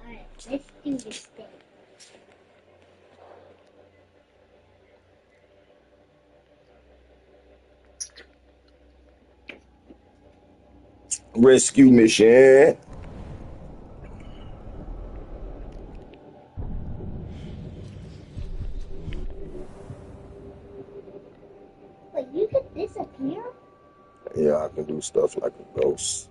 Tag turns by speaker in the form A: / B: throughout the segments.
A: Alright, let's do this thing.
B: Rescue mission.
A: Wait, you could disappear?
B: Yeah, I can do stuff like a ghost.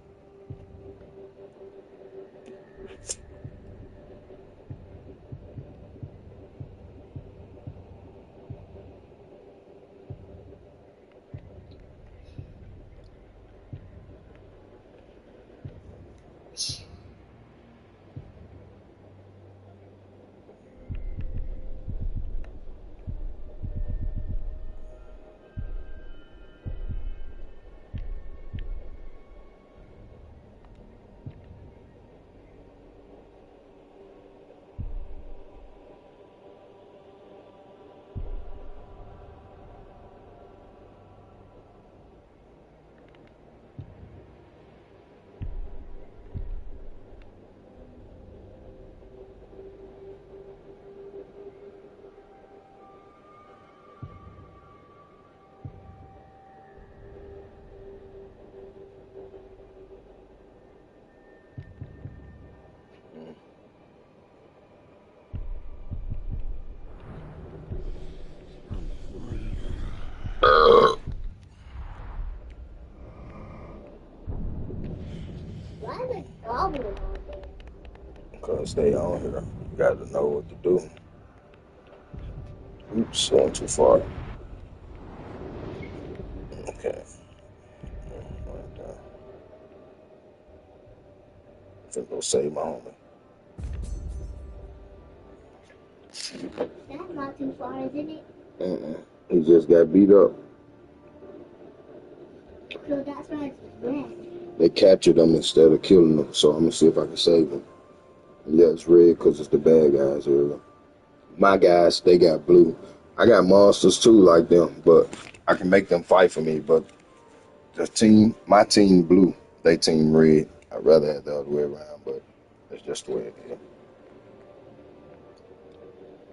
A: Why is a goblin on there?
B: Because they on here. You got to know what to do. Oops, going too far. Okay. Right there. I'm finna go save my homie.
A: That's not too far, isn't it?
B: He just got beat up.
A: So that's why it's red.
B: They captured him instead of killing him, so I'm gonna see if I can save him. Yeah, it's red because it's the bad guys here. My guys, they got blue. I got monsters too like them, but I can make them fight for me. But my team blue, they team red. I'd rather have the other way around, but that's just the way it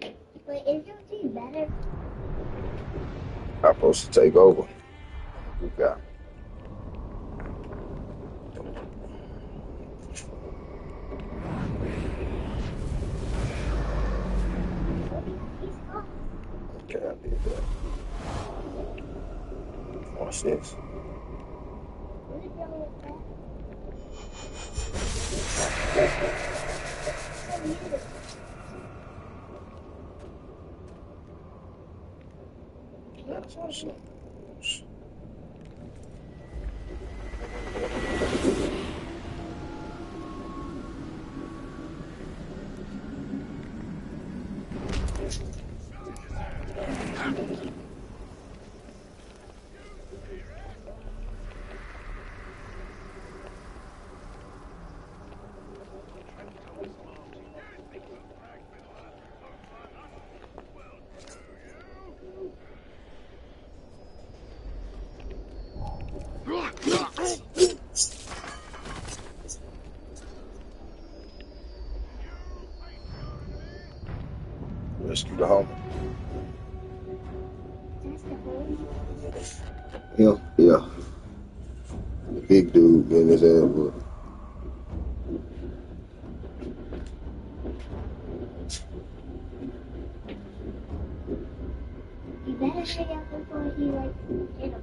B: is.
A: Wait, is your team better?
B: I'm supposed to take over. Who got?
A: He's off.
B: Okay, I did that. Watch this.
A: What is wrong with that? So weird.
B: That's awesome. Rescue the homie.
A: That's the home.
B: Yeah. The big dude getting his ass whooped.
A: You better hurry up before he like hit him.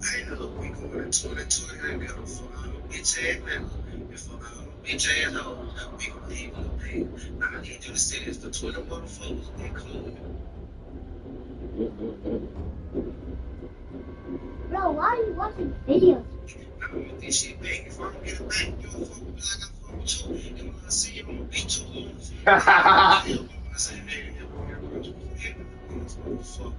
C: Hey, look, we going to 2020 and got a fuck out of bitch ass nigga. And fuck out of bitch ass hoes. We gonna leave on the day. Now I need you to say this to 20 motherfuckers that come with me.
A: Bro, why are you watching videos?
C: Now with this shit back, if I don't get it back, you don't fuck with me like I fuck with you. And when I see you, I'm gonna beat your ass. I'm gonna say, hey, that boy, that girl's supposed to hit me. This motherfucker.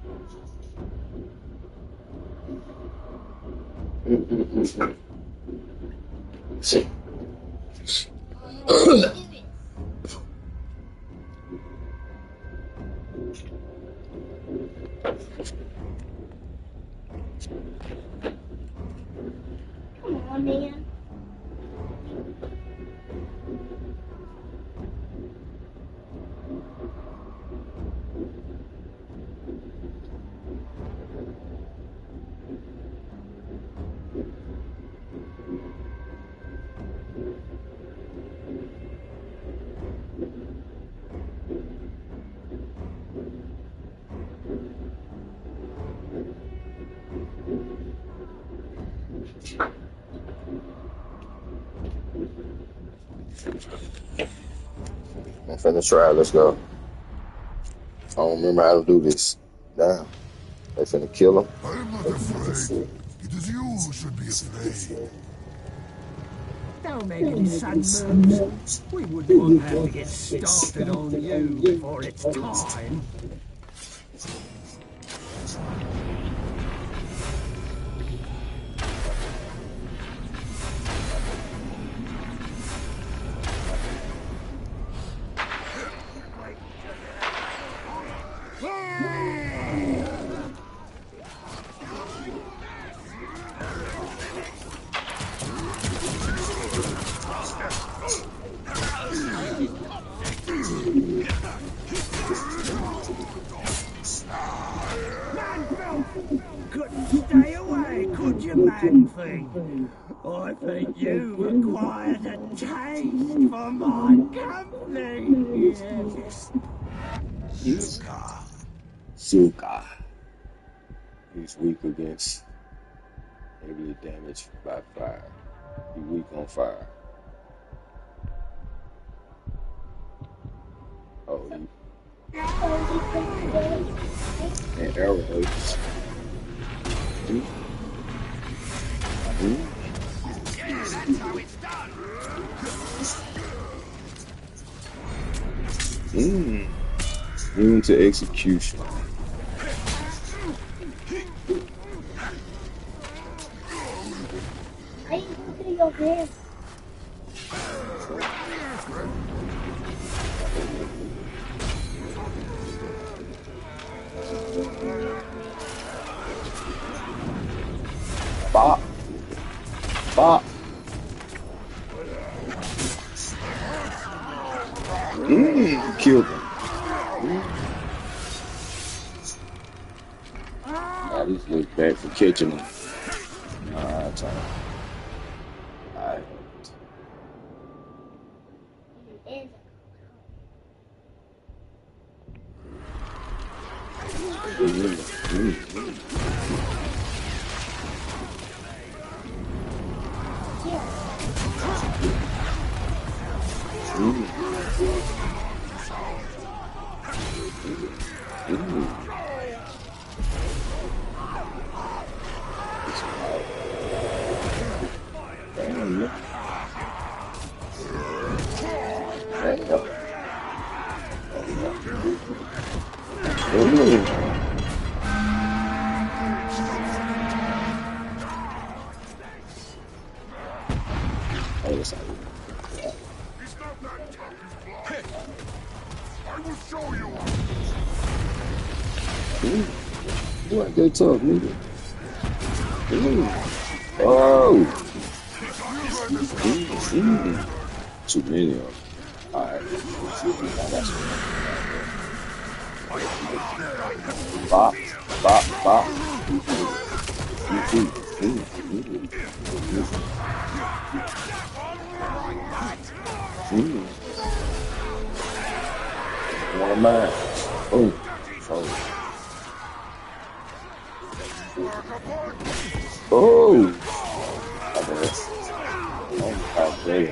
A: Come on, man.
B: I'm finna try. Let's go. I don't remember how to do this. Damn. They finna kill him.
D: I am not afraid. It is you who should be afraid.
E: Don't make any sudden moves. We wouldn't want to have to get started on you before it's time. Couldn't stay away, could you, man thing? I think you acquired a taste for my company. Yes.
B: Suka. He's weak against heavily damaged by fire. He's weak on fire. Oh, and arrows.
E: That's how it's done.
B: Immune to execution.
A: Why are you looking over here?
B: Bop. Bop. Killed him. Now this looks bad for catching him. Alright, time. Alright.
A: It
D: I will show you.
B: You ain't that tough, nigga. Oh! Too many of them. Alright. Bop, bop, bop. One of mine. Oh. Oh. Oh, okay.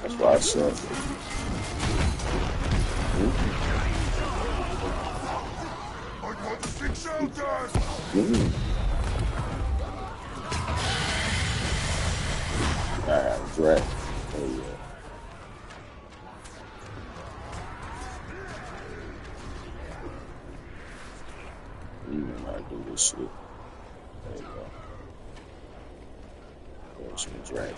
B: That's why I said.
D: I want to see shelter.
B: Alright, right. Oh, yeah. You know how to do this shit. There you go. There's some dragon.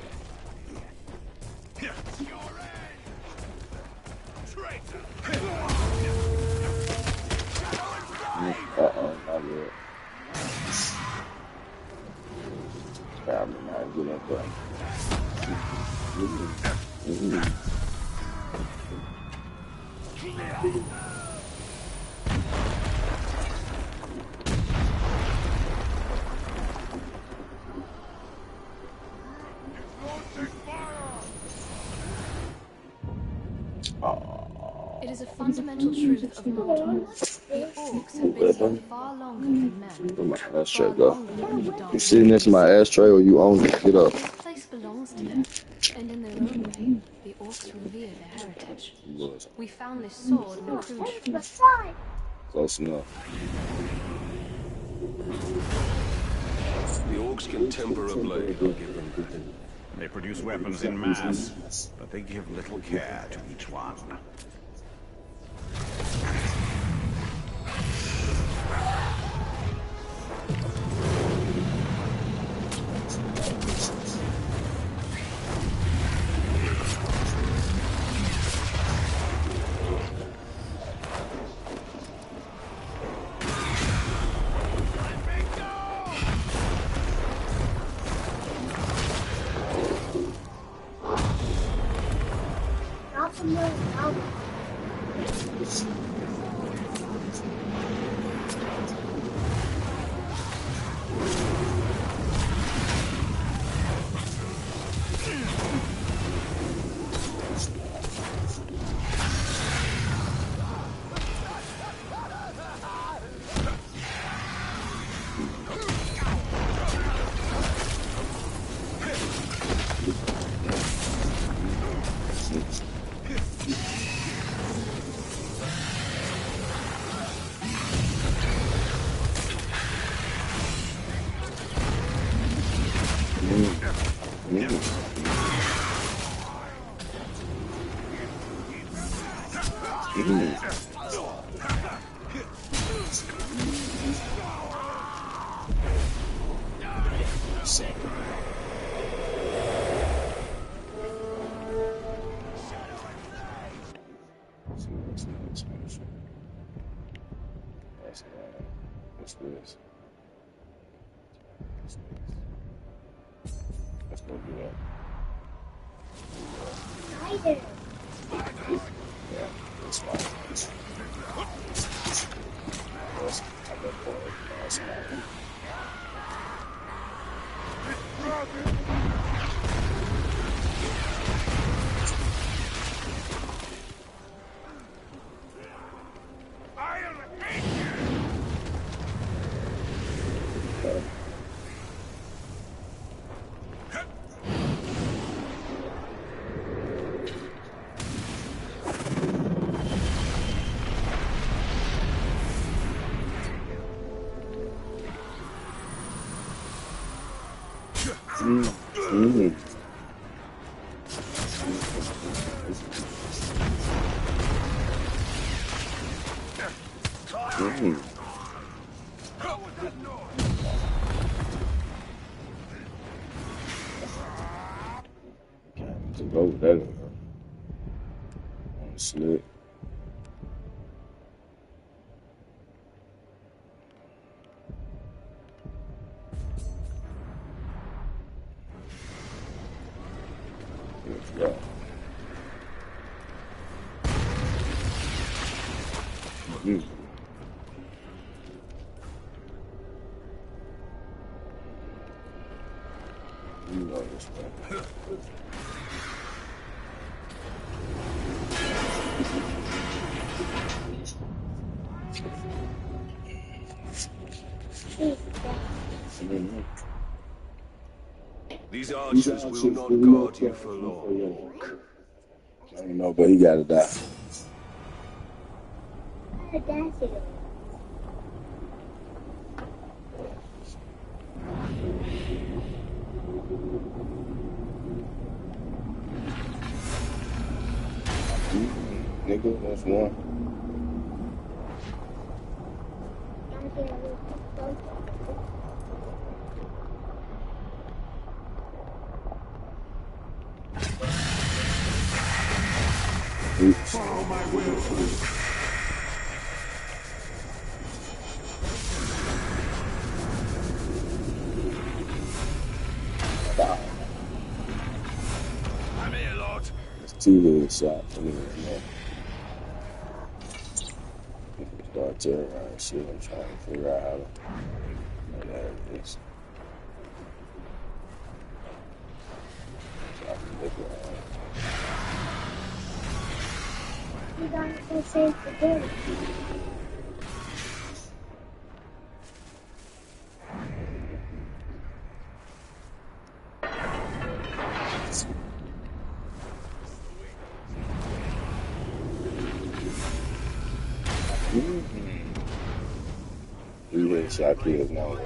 F: fundamental truth of Mordor. The orcs have been here far longer than men.
B: Where my ashtray
F: Far
B: go?
F: longer than the dark.
B: You sitting next to my ashtray or you own it? Get up.
F: This place belongs to them, and in their own way, the orcs revere their heritage. We found this sword in a crude.
B: Close enough.
G: The orcs can temper a blade, I'll give them that.
E: They produce weapons in mass, but they give little care to each one.
B: What's this? Let's go do that. Yeah, that's fine. I'll go for it. That's fine. To go with that on the slit. Yeah. You know this, man.
G: These archers will not guard you for long.
B: I don't know, but he gotta die. Nigga, that's one. Oops.
E: Follow my will. I'm here, Lord.
B: It's two-headed shot for me, man. Start terrorizing shit. I'm trying to figure out how to. Oh, there it is. So I can look around.
A: you gotta go save the girl.
B: Three headshot kills now.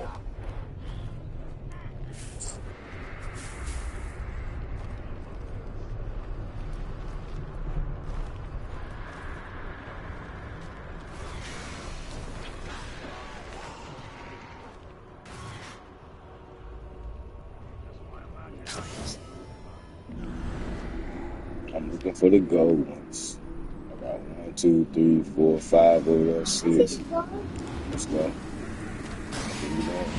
B: I'm looking for the gold ones. I got 1, 2, 3, 4, 5 over there, 6. Let's go. Here we go.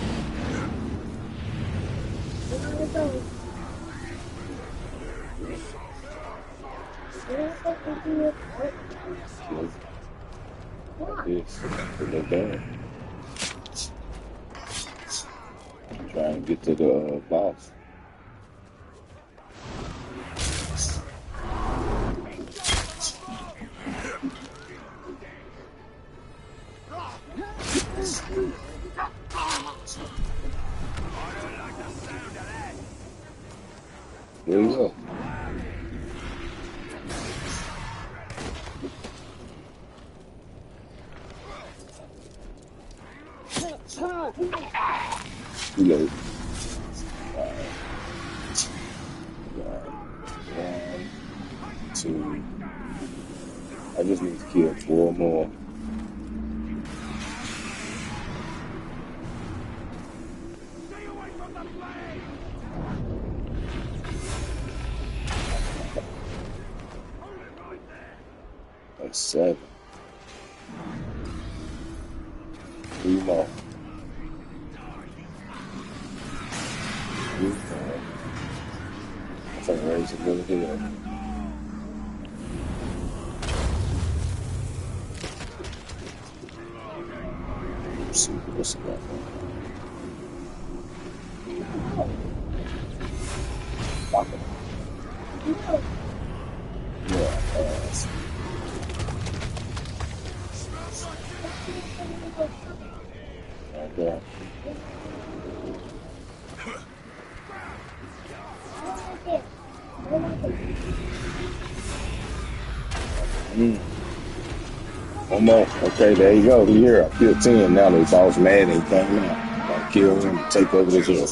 B: Like this. Put that down. Trying to get to the boss. There you go. Too late. One, two. I just need to kill 4 more. That's 7. 3 more. 3 more. I'm trying to raise a little here. Let's see what's about that. Yeah, right there. One more. Okay, there you go. Here, I killed 10. Now the boss mad and he came out. Gotta kill him and take over this area.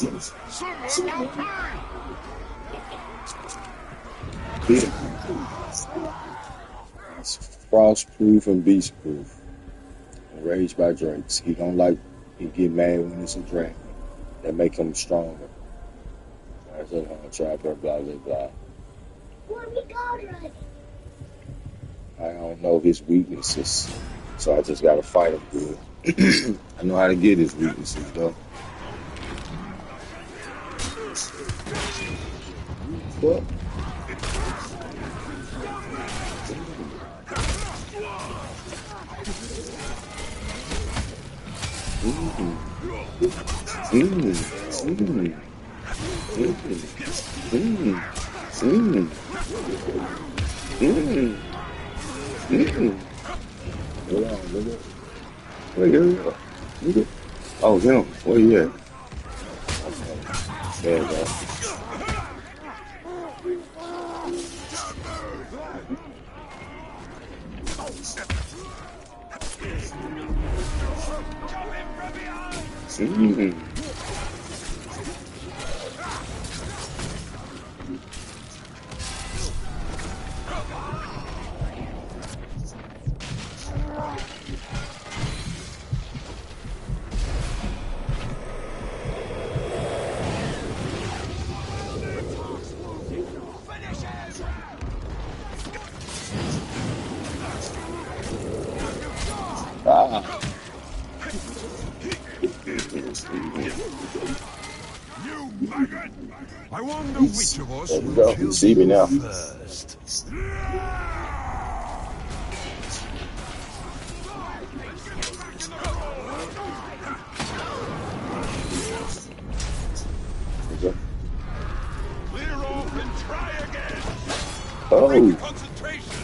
B: It's frost-proof and beast-proof. Enraged by drakes. He get mad when it's a dragon. That make him stronger. That's it, try blah, blah, blah, blah. I don't know his weaknesses, so I just gotta fight him good. I know how to get his weaknesses, though. What? Oh, him. Where you at? There you go.
D: I wonder which of us
B: There we go. You see me now.
D: first.
B: Oh.
D: Concentration.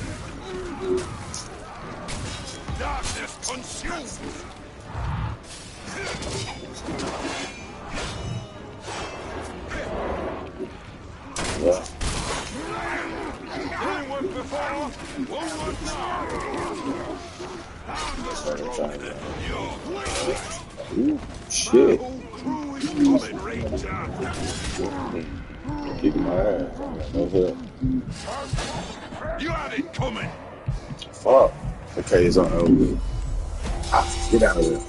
D: consumed.
B: Yeah.
D: Didn't work before, won't work now.
B: Ooh, shit.
D: Whole crew is coming, Ranger.
B: Kicking my ass. No help.
D: You had it coming.
B: Fuck. Okay, it's on over. Ah, get out of there.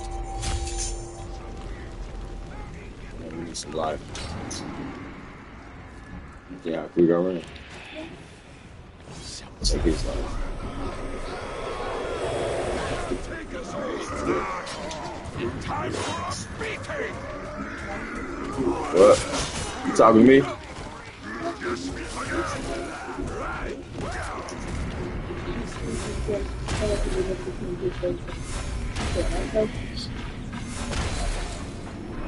B: I need some life. Yeah, we go in. Take his life.
D: Take us home. Time for a beating.
B: What? You talking to me?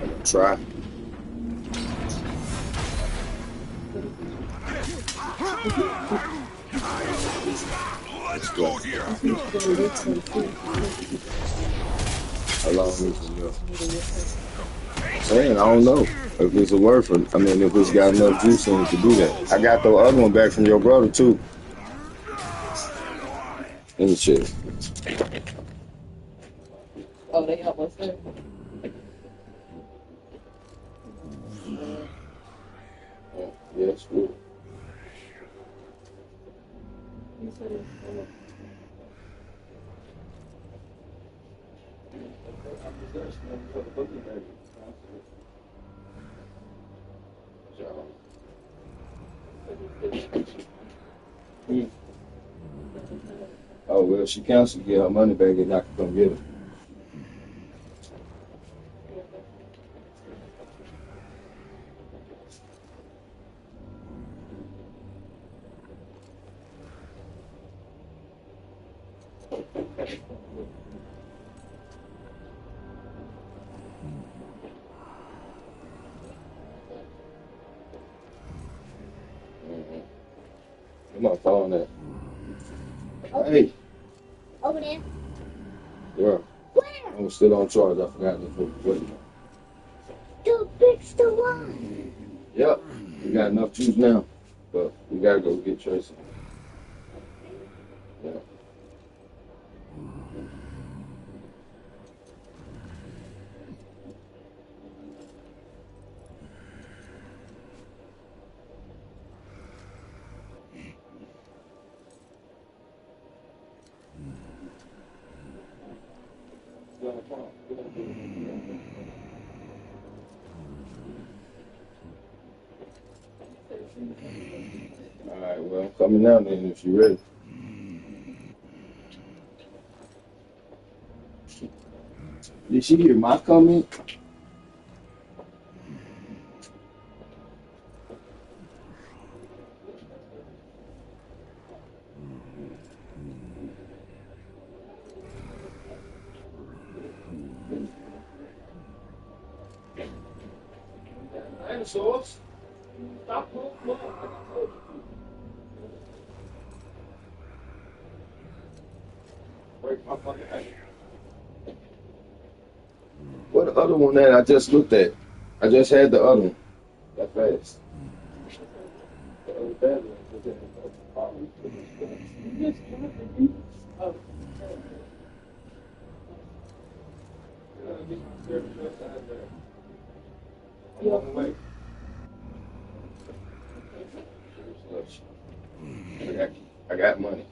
B: I'm gonna try.
D: Let's go here.
B: How long is it? Man, I don't know if it's worth it. I mean, if it's got enough juice in it to do that. I got the other one back from your brother too. And shit.
H: Oh, they almost there.
B: Yes, good. Oh, well, she canceled to get her money back and I can come get it. Come on, phone that. Hey,
A: Over there.
B: yeah,
A: Where?
B: I'm still on charge. I forgot to put it.
A: To fix the line.
B: Yep, we got enough juice now, but we gotta go get Tracy. Yeah. All right, well, I'm coming now then if you're ready. Did she hear my comment? Dinosaurs? Stop moving. Break my fucking hand. What the other one that I just looked at? I just had the other one. That fast. I got money.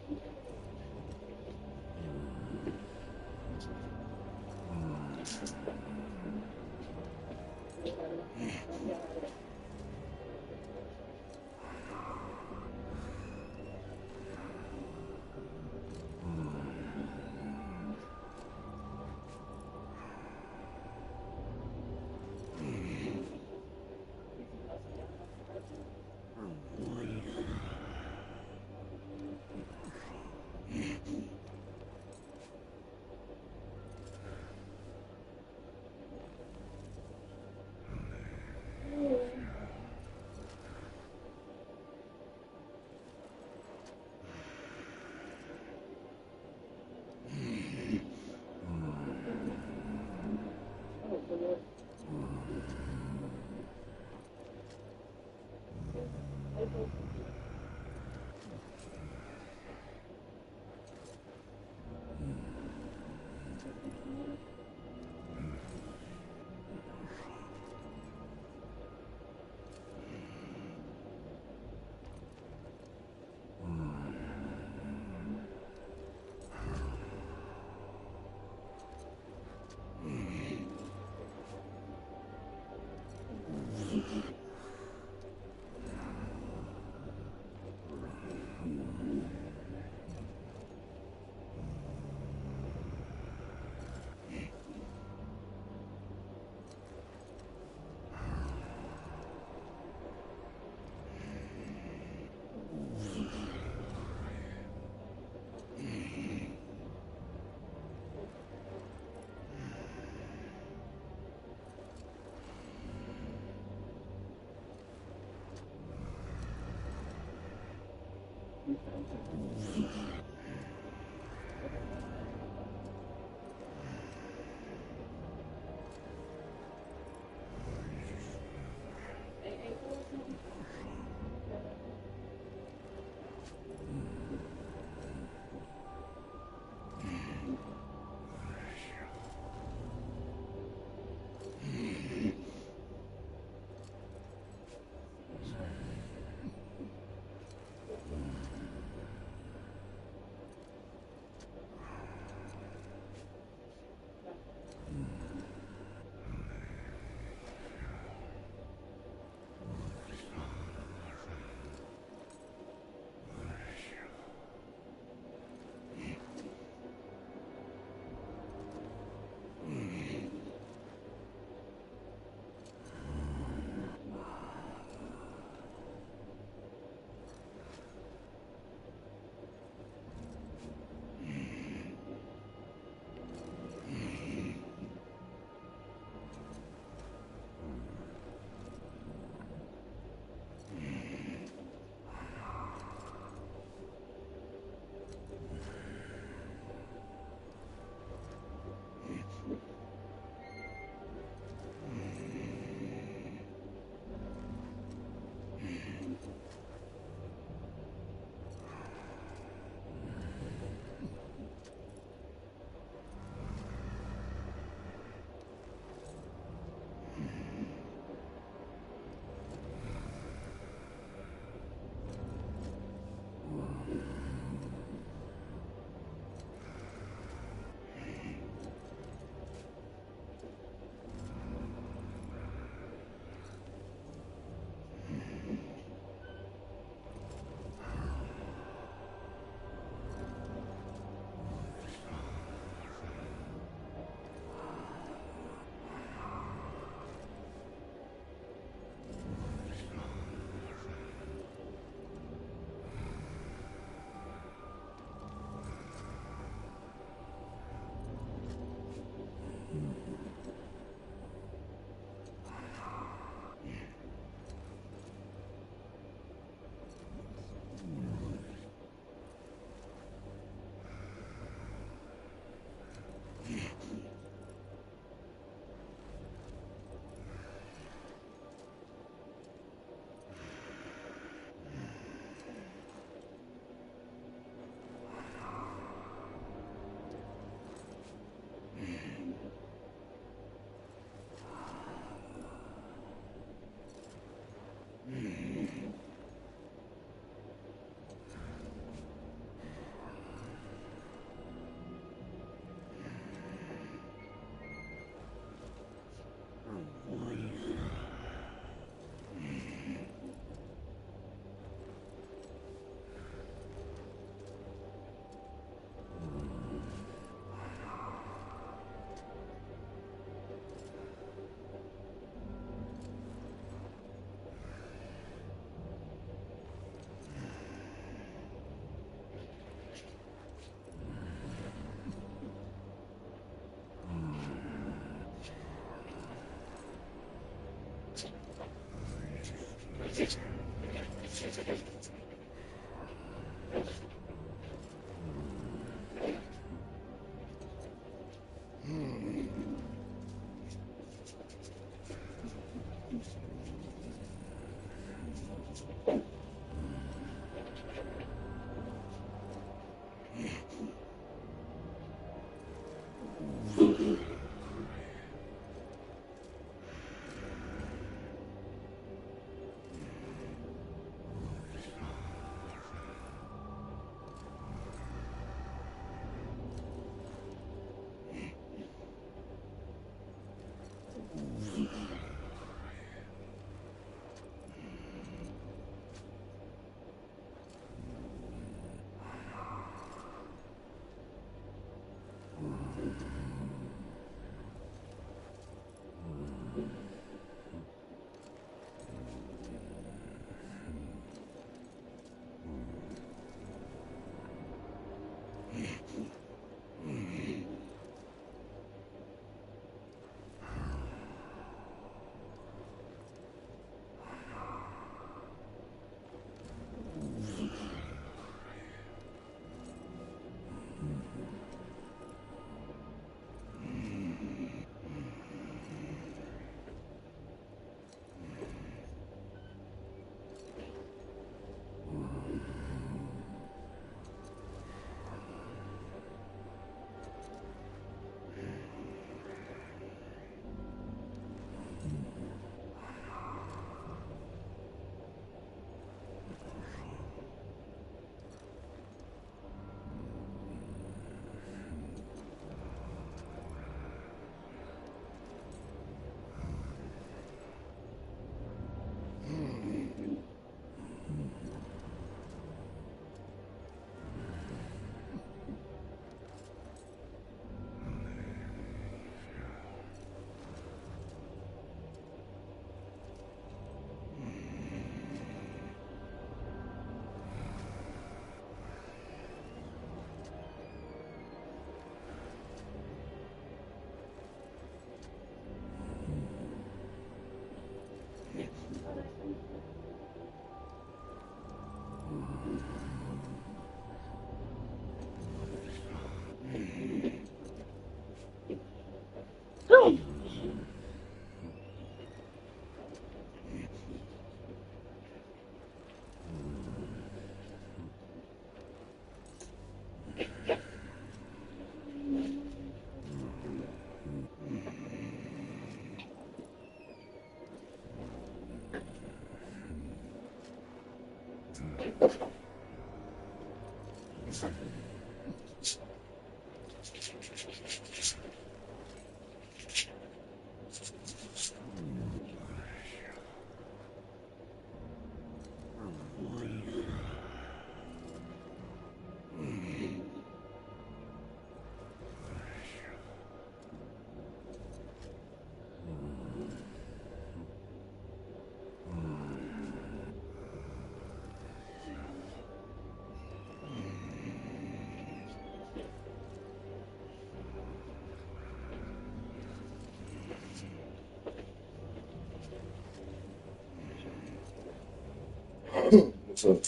B: What's up?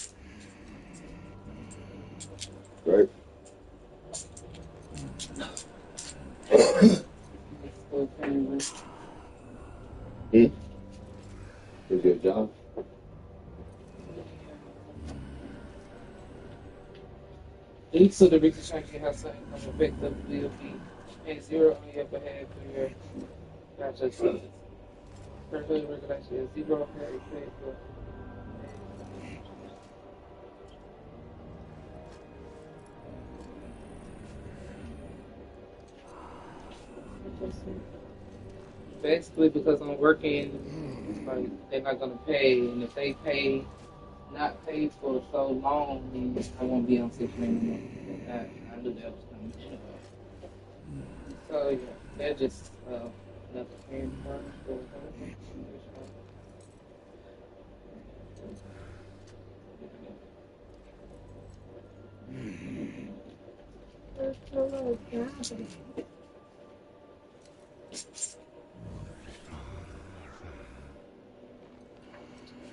B: Right? Is your job?
H: So the research actually has some income effective will be pay zero on your behalf for your gotcha. So per hood regulation is zero per effect for basically because I'm working, like they're not gonna pay, and if they pay not paid for so long, then I won't be on sick anymore. I knew that was coming. So yeah, they're just another paying part for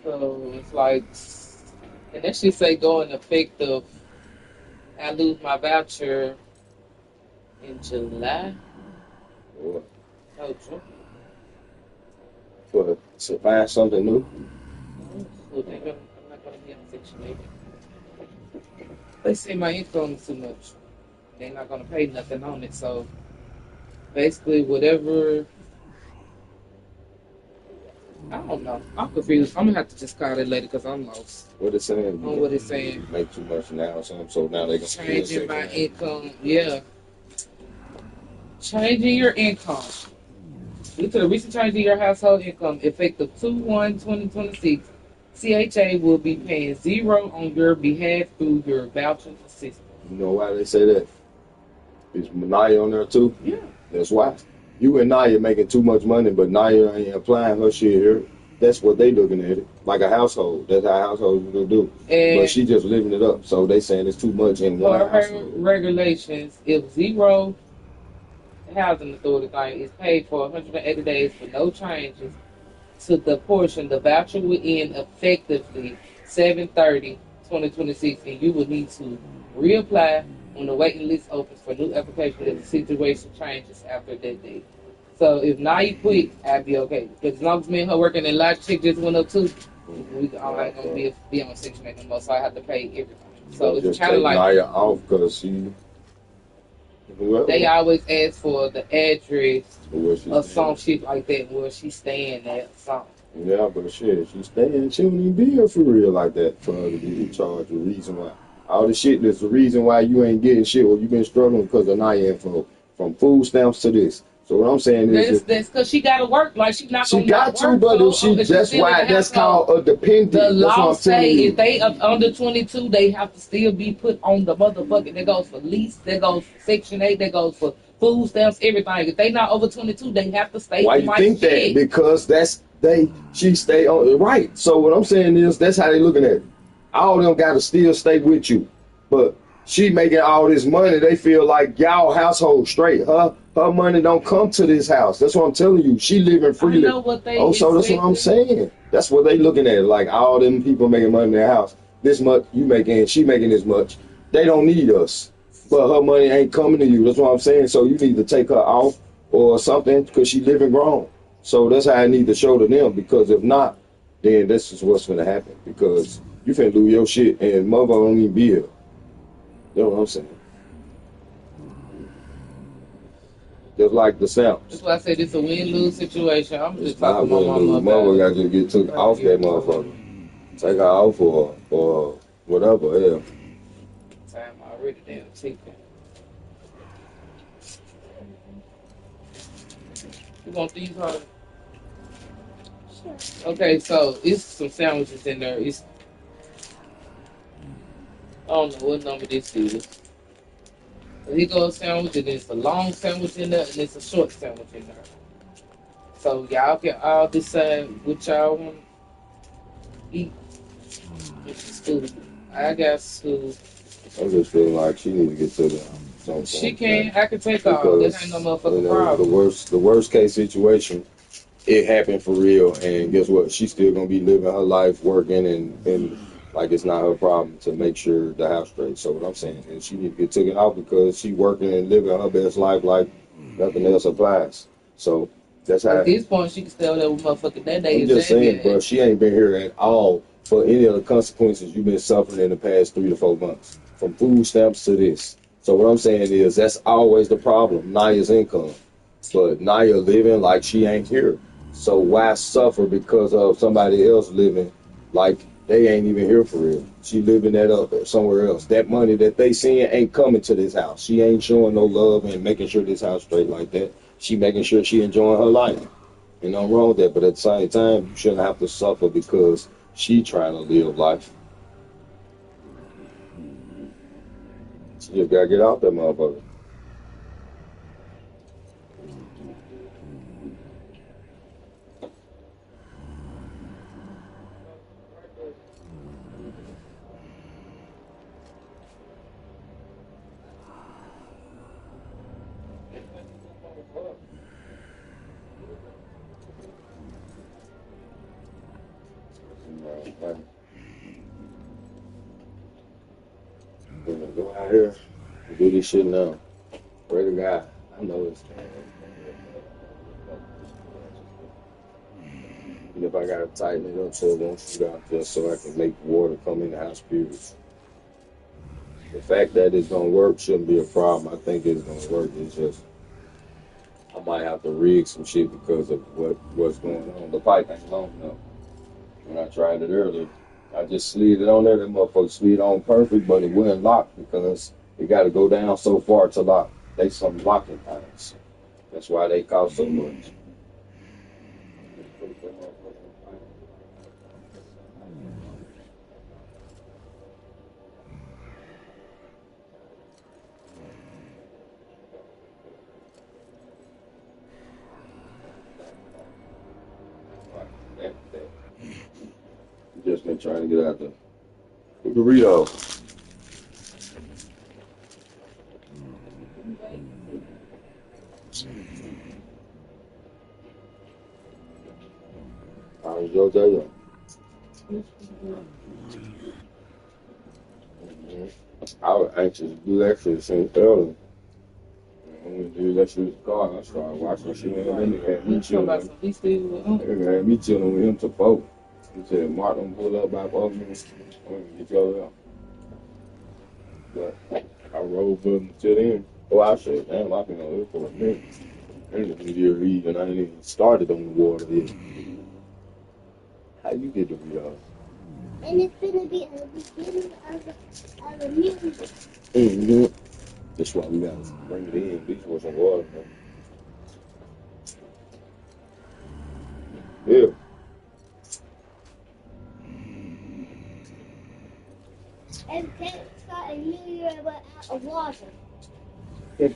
H: So it's like, and that shit say going effective. I lose my voucher in July.
B: Or
H: No, June.
B: for to find something new.
H: So I'm not gonna be on Section 8. They say my income is too much. They're not gonna pay nothing on it. So basically, whatever. I don't know. I'm confused. I'm gonna have to just call it later because I'm lost
B: What it's saying?
H: on what it's saying.
B: Make too much now or something. So now they gonna
H: Changing my income. Yeah. Changing your income. Due to the recent change in your household income, effective 2/1/2026, CHA will be paying zero on your behalf through your voucher system.
B: You know why they say that? Is Naya on there too?
H: Yeah.
B: That's why. You and Naya making too much money, but Naya ain't applying her shit here. That's what they looking at it. Like a household. That's how households gonna do.
H: And
B: But she just living it up. So they saying it's too much in
H: for
B: one
H: her
B: household.
H: regulations, if zero housing authority thing is paid for 180 days for no changes to the portion, the voucher will end effectively 7/30/2026, and you will need to reapply when the waiting list opens for new applications if the situation changes after that date. So if now you quit, I'd be okay. Because as long as me and her working and Logic just went up too, I ain't gonna be on Section 8 no more, so I have to pay everything. So it's
B: just
H: kind of
B: take
H: like
B: Naya off because she. Whoever,
H: they always ask for the address
B: where she
H: or
B: staying.
H: some shit like that, where she's staying at or something.
B: Yeah, but shit, she's staying. She don't even be here for real like that for her to be in charge. The reason why. All the shit that's the reason why you ain't getting shit or you been struggling because of Naya info. From food stamps to this. So what I'm saying is
H: That's because she got to work. Like she's not
B: she
H: gonna
B: got
H: not
B: to,
H: work,
B: but
H: so,
B: if she
H: she's
B: that's
H: still in
B: why
H: the
B: that's
H: household.
B: called a dependent.
H: The
B: That's what
H: law
B: I'm
H: say
B: telling you.
H: if they up under 22, they have to still be put on the motherfucking. That goes for lease. That goes for Section 8. That goes for food stamps. Everything. If they not over 22, they have to stay.
B: Why
H: on
B: you
H: my
B: think
H: shit.
B: that? Because she stay on right. So what I'm saying is that's how they looking at it. All of them gotta still stay with you. But she making all this money, they feel like y'all household straight. Her money don't come to this house. That's what I'm telling you. She living freely.
H: I know what they
B: So that's what I'm
H: expected.
B: saying. That's what they looking at. Like all them people making money in their house. This much you making, she making this much. They don't need us. But her money ain't coming to you. That's what I'm saying. So you need to take her off or something because she living grown. So that's how I need to show to them. Because if not, then this is what's gonna happen. Because you finna lose your shit and mother don't even be here. You know what I'm saying? Just like the Samps.
H: That's why I said it's a win-lose situation. I'm just
B: It's not
H: talking to my
B: win
H: mama
B: lose.
H: about
B: Mother
H: it.
B: got to get took off that motherfucker. Take her off or whatever. Yeah.
H: Time already damn ticking. You want these, honey? Okay, so it's some sandwiches in there. It's I don't know what number this is. But here goes a sandwich, and it's a long sandwich in there, and it's a short sandwich in there. So y'all can all decide what y'all want to eat. Which is food. I got food.
B: I'm just feeling like she need to get to the something.
H: She can. I can take off. That ain't no motherfucking problem.
B: The worst case situation, it happened for real, and guess what? She's still gonna be living her life, working, and like it's not her problem to make sure the house straight. So what I'm saying is she need to get taken out because she working and living her best life like nothing else applies. So that's how.
H: At this point, she can stay over there with motherfucking that day.
B: I'm just saying, bro, she ain't been here at all for any of the consequences you've been suffering in the past 3 to 4 months, from food stamps to this. So what I'm saying is that's always the problem, Naya's income. But Naya living like she ain't here. So why suffer because of somebody else living like they ain't even here for real? She living that up somewhere else. That money that they seeing ain't coming to this house. She ain't showing no love and making sure this house straight like that. She making sure she enjoying her life. Ain't nothing wrong with that, but at the same time, you shouldn't have to suffer because she trying to live life. She just gotta get out that motherfucker. here. We do this shit now. Pray to God. I know it's. And if I gotta tighten it up so it won't shoot out just so I can make water come in the house, period. The fact that it's gonna work shouldn't be a problem. I think it's gonna work. It's just I might have to rig some shit because of what's going on. The pipe ain't long enough. When I tried it earlier, I just slid it on there. That motherfucker slid on perfect, but it wouldn't lock because it got to go down so far to lock. They some locking times. That's why they cost so much. Just been trying to get out the burrito. How was your day? I was anxious to do that shit since early. When we do that shit in the car, I started watching shit with him. And they had me chilling. They had me chilling with him to 4. He said, Mark, don't pull up by 4 minutes. I'm going to get your help. But I rode with him till then. Oh, I said, damn, I've been on here for a minute. I ain't even New Eve, and I ain't even started on the water yet. How you get the burrito?
A: And it's gonna be at the beginning of the music.
B: Mm-hmm. That's why we gotta bring it in. These was some water, man. Yeah.
A: And can't start a new year without a water.
B: He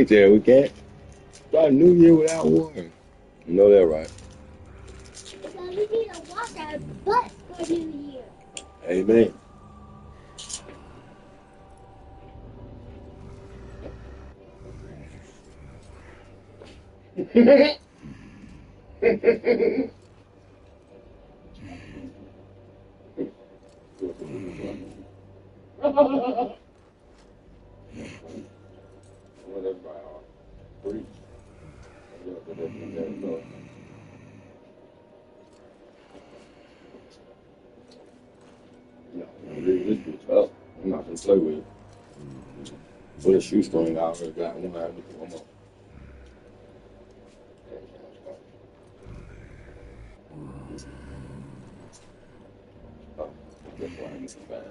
B: said we can't start a new year without water. You know that, right?
A: So we need a water but for New Year.
B: Amen. This bitch up. I'm not gonna play with it. With a shoestring, I already got one. I have to put one more. Oh, that's why I get some bad.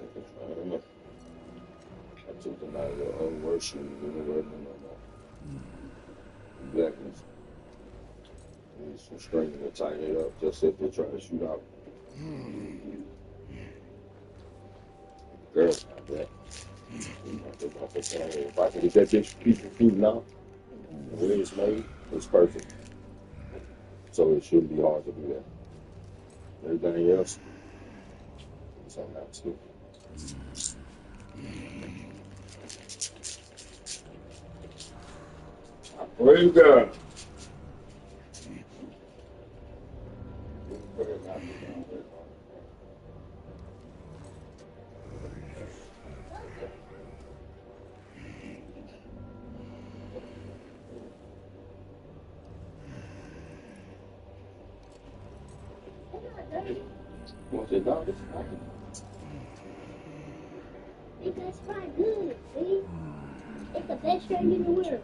B: I took them out of the old worship and didn't wear them no more. Exactly. Need some string to tighten it up just if they try to shoot out. Girl, like that. If I can get that bitch piece of food now, the way it's made, it's perfect. So it shouldn't be hard to do that. Everything else, something else too. Praise God. What's it done?
A: It's quite good, see? It's the best drink in the world.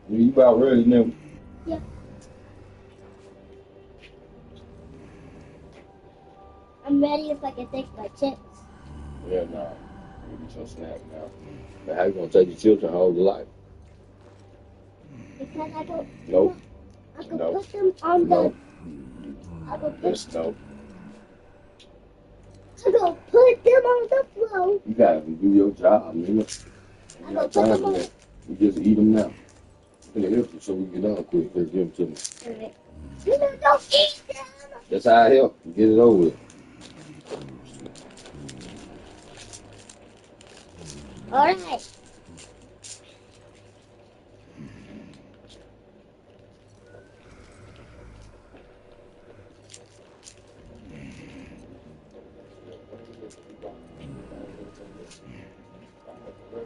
B: You about ready now?
A: Yeah. I'm ready if I can take my chips.
B: Yeah, nah. You get your snack now. But how you gonna take your children whole life?
A: Because I don't.
B: Nope.
A: I can
B: No.
A: put them on
B: No.
A: I can put,
B: Just no.
A: I can put them on the floor.
B: You gotta do your job, nigga.
A: I
B: You
A: can
B: got
A: put
B: time
A: them
B: for
A: on.
B: that. You just eat them now. I'm gonna help you so we can get on quick. Just give them to me.
A: You don't eat them.
B: That's how I help. Get it over with.
A: All right.
B: She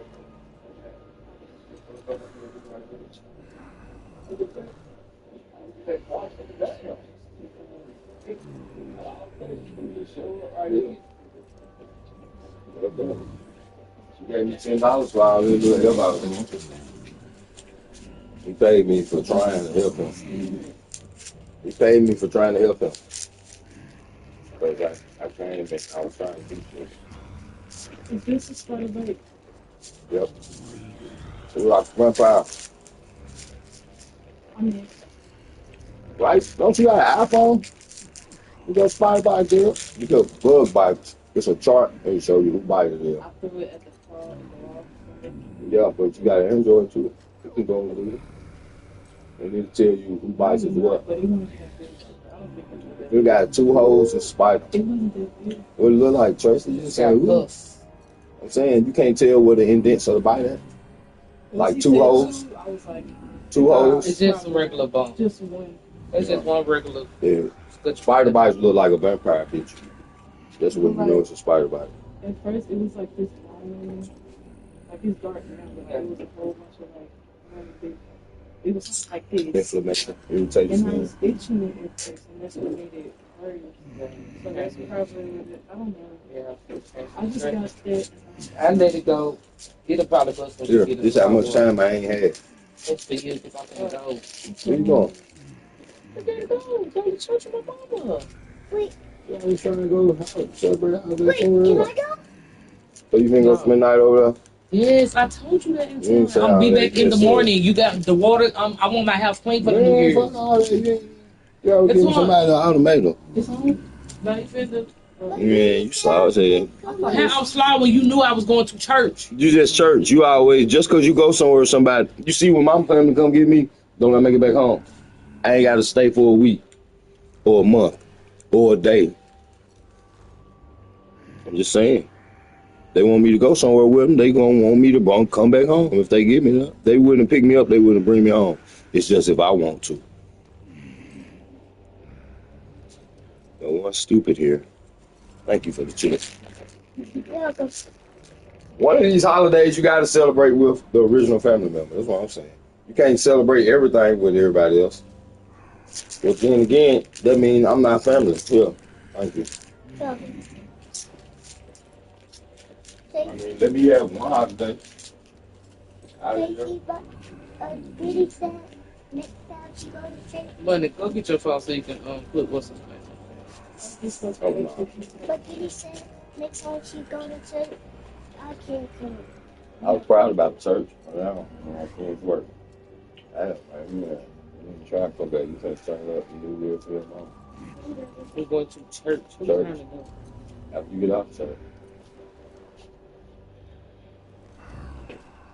B: gave me $10 for all this little help out. He paid me for trying to help him. He paid me for trying to help him. Because I came and I was trying to teach him.
I: Is this a spider bite?
B: Yep. So we're like vampire.
I: I mean,
B: Right? Don't you have an iPhone? You got spider bite there? You got bug bites. It's a chart and show you who bite it is.
I: I threw it at the car.
B: Yeah, but you gotta Android too. You can go and do it. And it'll tell you who bites is what.
I: But it wasn't that big. I don't think it was that
B: You got 2 holes and spider.
I: big. It wasn't that big.
B: What it look like, Tracy? You just saying, ooh. I'm saying you can't tell where the indents of the bite at. Like
I: Once
B: 2
I: he said
B: holes.
I: I was like,
B: 2 holes.
H: It's just a regular bone.
I: just one.
H: It's just one regular.
B: Yeah. Spider bites look like a vampire picture. That's when you know it's a spider bite.
I: At first, it was like this long, like it's dark now, but like, it was a whole bunch of like, one big, it was something like this.
B: Inflammation, irritation.
I: And I was itching it at first, and that's what made it worse. So that's probably, I don't know.
H: Yeah.
I: I just got that.
H: I let it go. It'll probably go so
B: Yeah, this how much time I ain't had.
H: It's for you because I'm gonna go.
B: Where you going?
H: I gotta go. Go to church with my mama.
A: Wait,
B: Yeah, I was trying to go celebrate out there
A: wait,
B: somewhere
A: can
B: else.
A: I go?
B: So you think go spend the night over there?
H: Yes, I told you that in
B: You didn't say
H: time. I'll
B: all
H: be
B: that.
H: back in the
B: Just
H: morning. You got the water. I want my house clean for the New
B: Man,
H: Year's.
B: fuck all that. You gotta
H: It's
B: give
H: on.
B: somebody an ultimatum.
H: It's on. Now you finna.
B: Man, you slow as hell.
H: How I'm slow when you knew I was going to church.
B: You just church. You always, just because you go somewhere with somebody, you see when my family come get me, don't I make it back home. I ain't got to stay for a week or a month or a day. I'm just saying. They want me to go somewhere with them, they going to want me to come back home. If they get me there, they wouldn't pick me up, they wouldn't bring me home. It's just if I want to. No one's stupid here. Thank you for the chili.
A: You're welcome.
B: One of these holidays you got to celebrate with the original family member. That's what I'm saying. You can't celebrate everything with everybody else. But then again, that means I'm not family. Yeah, thank you.
A: Welcome.
B: I mean, let me have one holiday. Out of here.
A: Tracy, but Biddy said next time she go to church,
H: Money, go get your phone so you can put what's his name.
B: Oh, no.
A: but Biddy said next time she go to church, I can't come.
B: I was proud about the church. But now, I can't work. I didn't try to come back. You can't turn up and do real for your mom.
H: We're going to church. What
B: Church.
H: time to go?
B: After you get off church.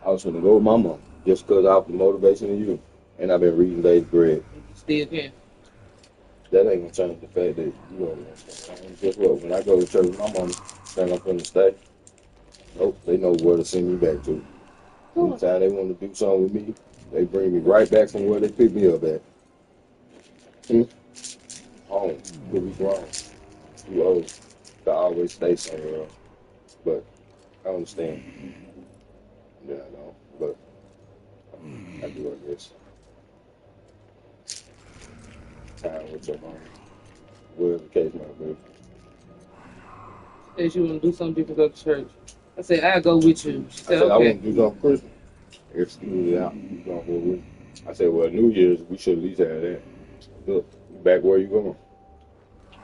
B: I was going to go with my mom just because I have the motivation of you. And I've been reading Dave's Bread.
H: You still can.
B: That ain't gonna change the fact that you know. Guess what? When I go to church with my mom, think I'm finna stay. Nope, they know where to send me back to. Anytime they want to do something with me, they bring me right back from where they picked me up at. Home, could be grown, too old to always stay somewhere else. But I understand. Yeah, I know, but I do, I guess. Time with your mom, whatever the case might be.
H: Said you want to do something different, go to church. I said, I'll go with you. She
B: I
H: said,
B: said, I
H: okay.
B: want to do something Christmas. Excuse it out. You gonna go with me? I said, well, New Year's, we should at least have that. Look, you back where you going?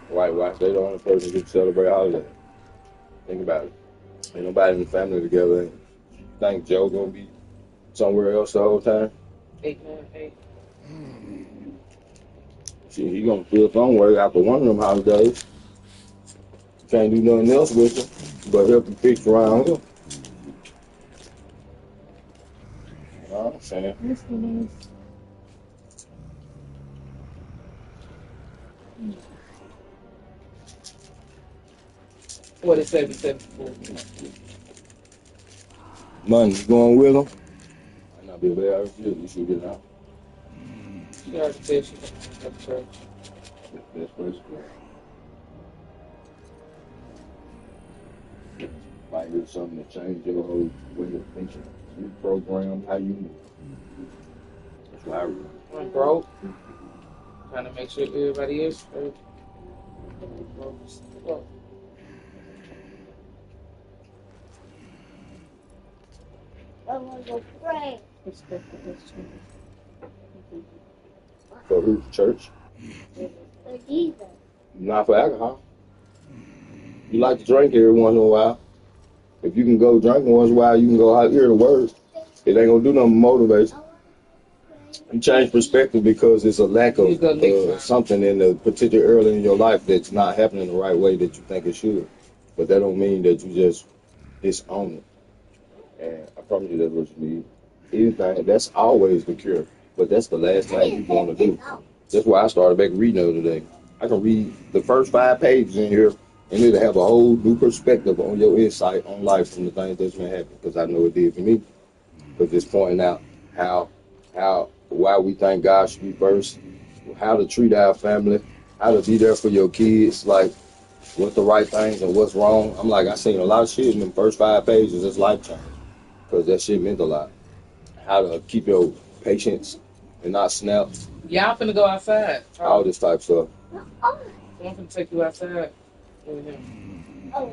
B: White Watch, they the only person who can celebrate holiday. Think about it. Ain't nobody in the family together. You think Joe gonna be somewhere else the whole time?
H: 898.
B: Shit, he gonna feel somewhere after one of them holidays. Can't do nothing else with him but help him fix around him. You know what I'm saying?
I: This one is.
H: What is 774?
B: Money, you going with him? Might not be a bad idea. You should get out.
H: She already said she was going to church.
B: That's first. Might be learn something to change your whole way of thinking. Reprogram how you move. That's why I read.
H: I'm broke. Trying to make sure everybody is straight.
A: I want to pray.
I: Respect for this church.
B: For who? Church?
A: For Jesus.
B: Not for alcohol. You like to drink every once in a while. If you can go drinking once in a while, you can go out hear the word. It ain't gonna do nothing motivation. You change perspective because it's a lack of something in the particular area in your life that's not happening the right way that you think it should. But that don't mean that you just disown it. And I promise you that's what you need. Anything, that's always the cure. But that's the last thing you want to do. That's why I started back reading the other day. I can read the first 5 pages in here and it'll have a whole new perspective on your insight on life from the things that's been happening. Because I know it did for me. Because it's pointing out why we think God should be first, how to treat our family, how to be there for your kids, like what's the right things and what's wrong. I'm like, I seen a lot of shit in the first 5 pages. It's life changing. Because that shit meant a lot. How to keep your patience and not snap.
H: Y'all finna go outside.
B: All this type of stuff.
H: I'm finna take you outside with him.
A: Oh,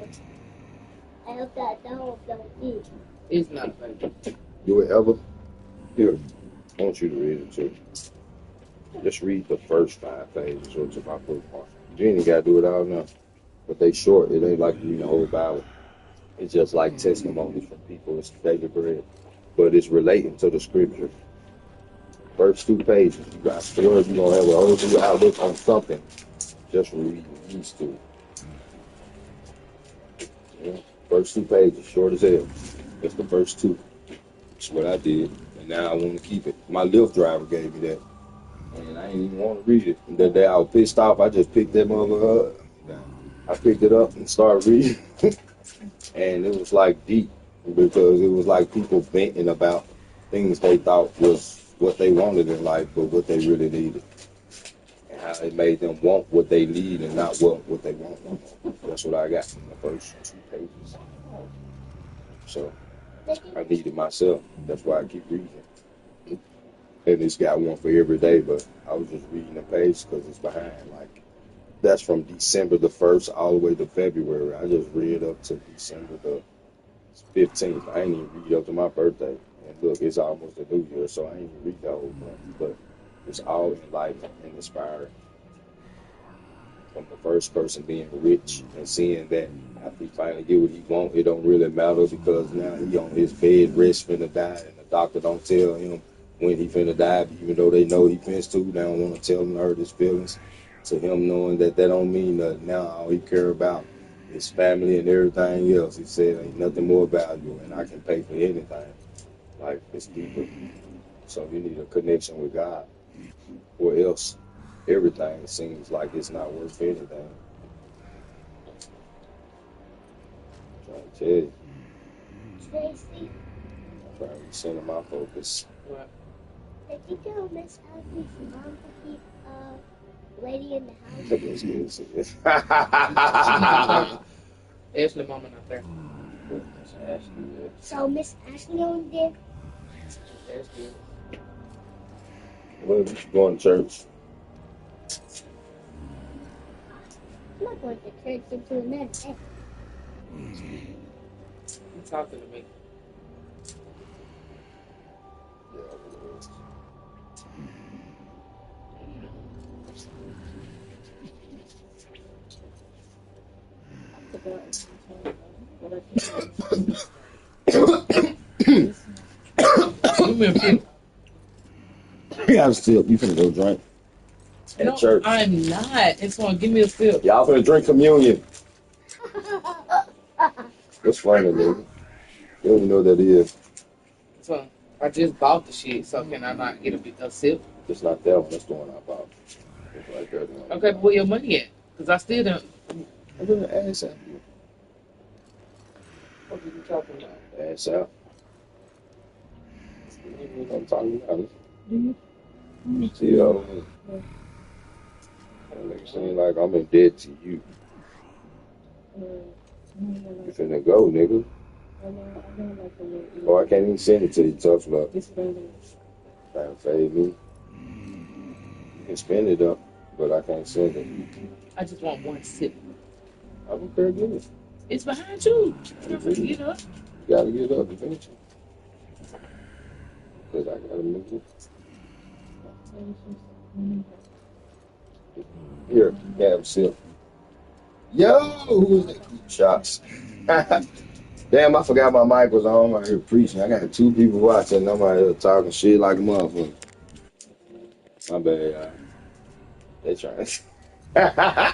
A: I hope that dog don't eat.
H: It's not funny.
B: Do it ever? Here, I want you to read it too. Just read the first 5 pages or to my bookmark. You ain't gotta do it all now. But they short. It ain't like reading the whole Bible. It's just like testimonies from people. It's daily bread. But it's relating to the scripture. First 2 pages, you got stories, you're gonna have a whole new outlook on something. Just read these 2. Yeah. First 2 pages, short as hell. That's the first 2. That's what I did. And now I want to keep it. My Lyft driver gave me that. And I didn't even want to read it. And that day I was pissed off, I just picked that motherfucker up. I picked it up and started reading. And it was like deep. Because it was like people venting about things they thought was what they wanted in life, but what they really needed. And how it made them want what they need and not what they want. That's what I got from the first 2 pages. So I need it myself. That's why I keep reading it. And it's got one for every day, but I was just reading the page because it's behind. Like, that's from December the 1st all the way to February. I just read up to December the 15th. I ain't even read up to my birthday. And look, it's almost a new year, so I ain't even read the whole thing. But it's all in life and inspiring. From the first person being rich and seeing that after he finally get what he want, it don't really matter because now he on his bed, rest finna die, and the doctor don't tell him when he finna die, even though they know he finna to. They don't want to tell him to hurt his feelings. To him knowing that don't mean nothing. Now all he care about his family and everything else. He said ain't nothing more valuable, and I can pay for anything. Life is deeper. So you need a connection with God, or else everything seems like it's not worth anything. I'm trying to tell you.
A: Tracy,
B: I'm trying to center my focus.
H: What?
A: did you tell Miss Ashley's mom to keep lady in the house?
B: Let's get this.
H: Ashley mama not there.
A: So Miss Ashley on there?
H: Ashley.
B: Well, you going to church?
A: I'm not going to church until another day.
H: You talking to me? Give me a few.
B: You got a sip. You finna go drink at
H: No,
B: church.
H: I'm not. It's gonna give me a sip.
B: Y'all finna drink communion. What's funny, nigga? You don't even know what that is.
H: So I just bought the shit. So can I not get a sip?
B: It's not that one. That's the one I bought. It's right there. The one
H: Okay, but where your money at? Cause I still don't.
B: I'm gonna ass out.
H: What are you talking about?
B: Ass out. I'm talking about it. See, that makes it seem like I'm in debt to you. You finna go, nigga. Oh, I can't even send it to you. Tough luck.
I: It's faded.
B: Trying to fade me. You can spin it up, but I can't send it.
H: I just want one sip.
B: I don't care good.
H: It's behind you. You gotta get up.
B: You gotta get up eventually. Because I gotta move it. Here, have a sip. Yo, who was that? Shots. Damn, I forgot my mic was on. I'm out here preaching. I got 2 people watching. I'm out here talking shit like a motherfucker. My bad, y'all. They trying to.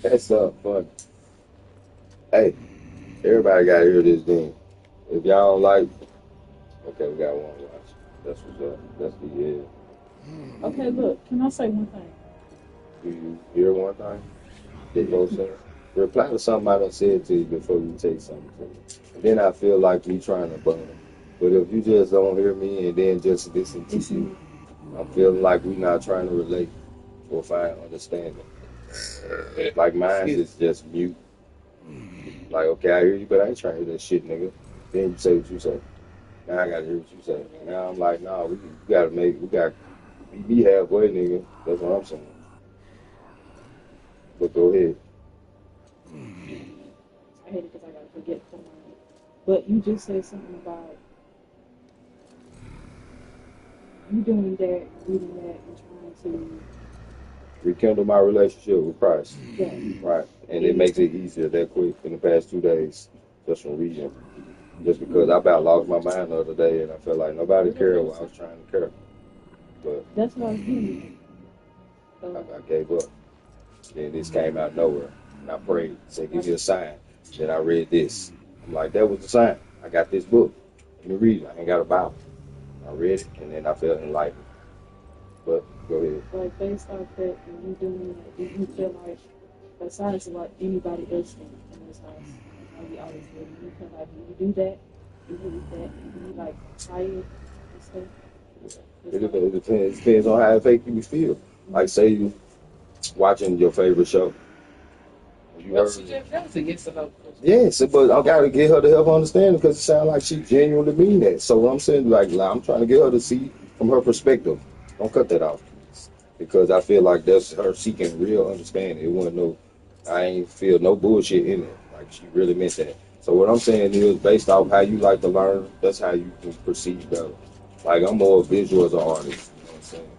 B: That's so funny. Hey, everybody got to hear this thing. If y'all don't like, okay, we got one watch. That's what's up. That's the yeah.
I: Okay, look. Can I say one thing?
B: Do you hear one thing? Did both say? Reply to something I done said to you before you take something to me. And then I feel like we trying to bum. But if you just don't hear me and then just listen to you, I'm feeling like we not trying to relate or find understanding. Like mine is just mute. Like, okay, I hear you, but I ain't trying to hear that shit, nigga. Then you say what you say. Now I gotta hear what you say. Now I'm like, nah, we gotta meet me halfway, nigga. That's what I'm saying. But go ahead.
I: I hate it because I gotta forget for mine. But you just said something about you doing that, reading that, and trying to
B: Rekindle my relationship with Christ.
I: yeah.
B: Right. And it makes it easier that quick in the past 2 days just from reading. Just because I about lost my mind the other day and I felt like nobody cared what I was trying to care. But
I: That's what I was doing.
B: I gave up. Then this came out of nowhere. And I prayed, said, give me a sign. Then I read this. I'm like, that was the sign. I got this book. Let me read it. I ain't got a Bible. I read it and then I felt enlightened. But go ahead.
I: Like based off that, and you doing that, do you feel like, besides what anybody else thinks in this house, how we always do, you feel like when you do that, you read that, and you like tired and stuff?
B: It depends on how it make you feel. Like say you watching your favorite show. You heard,
H: That was a yes or no question.
B: yes, but I gotta get her to help understand because it sounds like she genuinely mean that. So what I'm saying, like I'm trying to get her to see from her perspective. Don't cut that off, because I feel like that's her seeking real understanding. It wasn't no, I ain't feel no bullshit in it. Like she really meant that. So what I'm saying is, based off how you like to learn, that's how you can perceive better. Like I'm more visual as an artist. You know what I'm saying?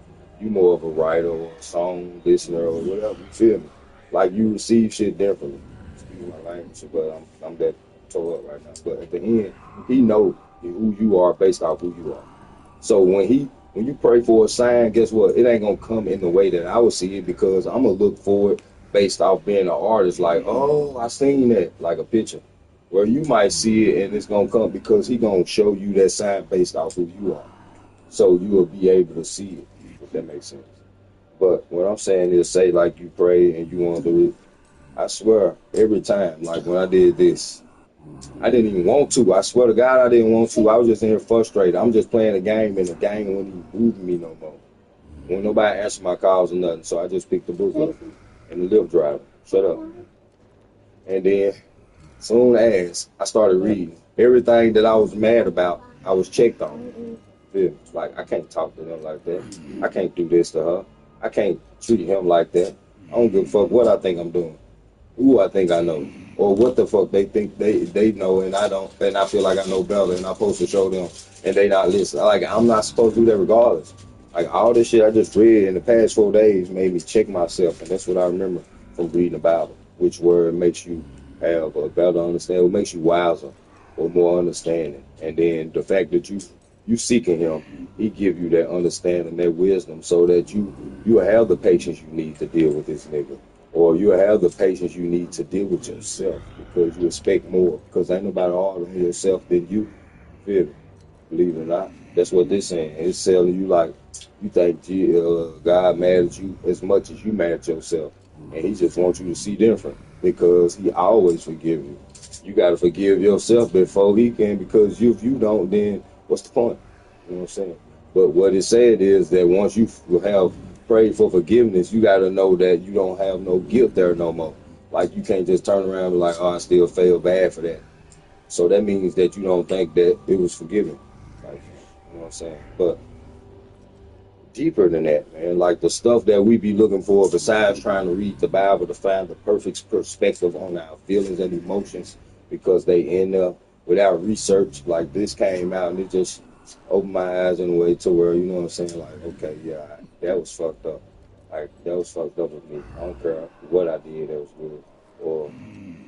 B: You more of a writer or a song listener or whatever. You feel me? Like you receive shit differently. Excuse my language, but I'm that tore up right now. But at the end, he know who you are based off who you are. So when you pray for a sign, guess what? It ain't gonna come in the way that I would see it, because I'm gonna look for it based off being an artist. Like, oh, I seen that, like a picture. Where you might see it and it's gonna come because he gonna show you that sign based off who you are. So you will be able to see it, if that makes sense. But what I'm saying is, say like you pray and you want to do it. I swear, every time, like when I did this, I didn't even want to. I swear to God, I didn't want to. I was just in here frustrated. I'm just playing a game, and the game wasn't even moving me no more. When nobody answered my calls or nothing, so I just picked the book up and the lip driver. Shut up. And then, soon as I started reading, everything that I was mad about, I was checked on. Like, I can't talk to them like that. I can't do this to her. I can't treat him like that. I don't give a fuck what I think I'm doing. Who I think I know. Or what the fuck they think they know and I don't, and I feel like I know better and I'm supposed to show them and they not listening. Like, I'm not supposed to do that regardless. Like, all this shit I just read in the past 4 days made me check myself, and that's what I remember from reading the Bible. Which word makes you have a better understanding, what makes you wiser or more understanding. And then the fact that you seeking him, he give you that understanding, that wisdom, so that you have the patience you need to deal with this nigga. Or you have the patience you need to deal with yourself, because you expect more. Because ain't nobody harder on yourself than you. Feel me? Believe it or not. That's what this saying. It's telling you, like, you think God mad at you as much as you mad at yourself. And he just wants you to see different, because he always forgive you. You got to forgive yourself before he can, because if you don't, then what's the point? You know what I'm saying? But what it said is that once you have prayed for forgiveness, you got to know that you don't have no guilt there no more. Like, you can't just turn around and be like, oh, I still feel bad for that. So that means that you don't think that it was forgiven. Like, you know what I'm saying? But deeper than that, man, like the stuff that we be looking for besides trying to read the Bible to find the perfect perspective on our feelings and emotions, because they end up without research. Like this came out and it just opened my eyes in a way to where, you know what I'm saying, like, okay, yeah, that was fucked up. Like, that was fucked up with me. I don't care what I did that was good. Or,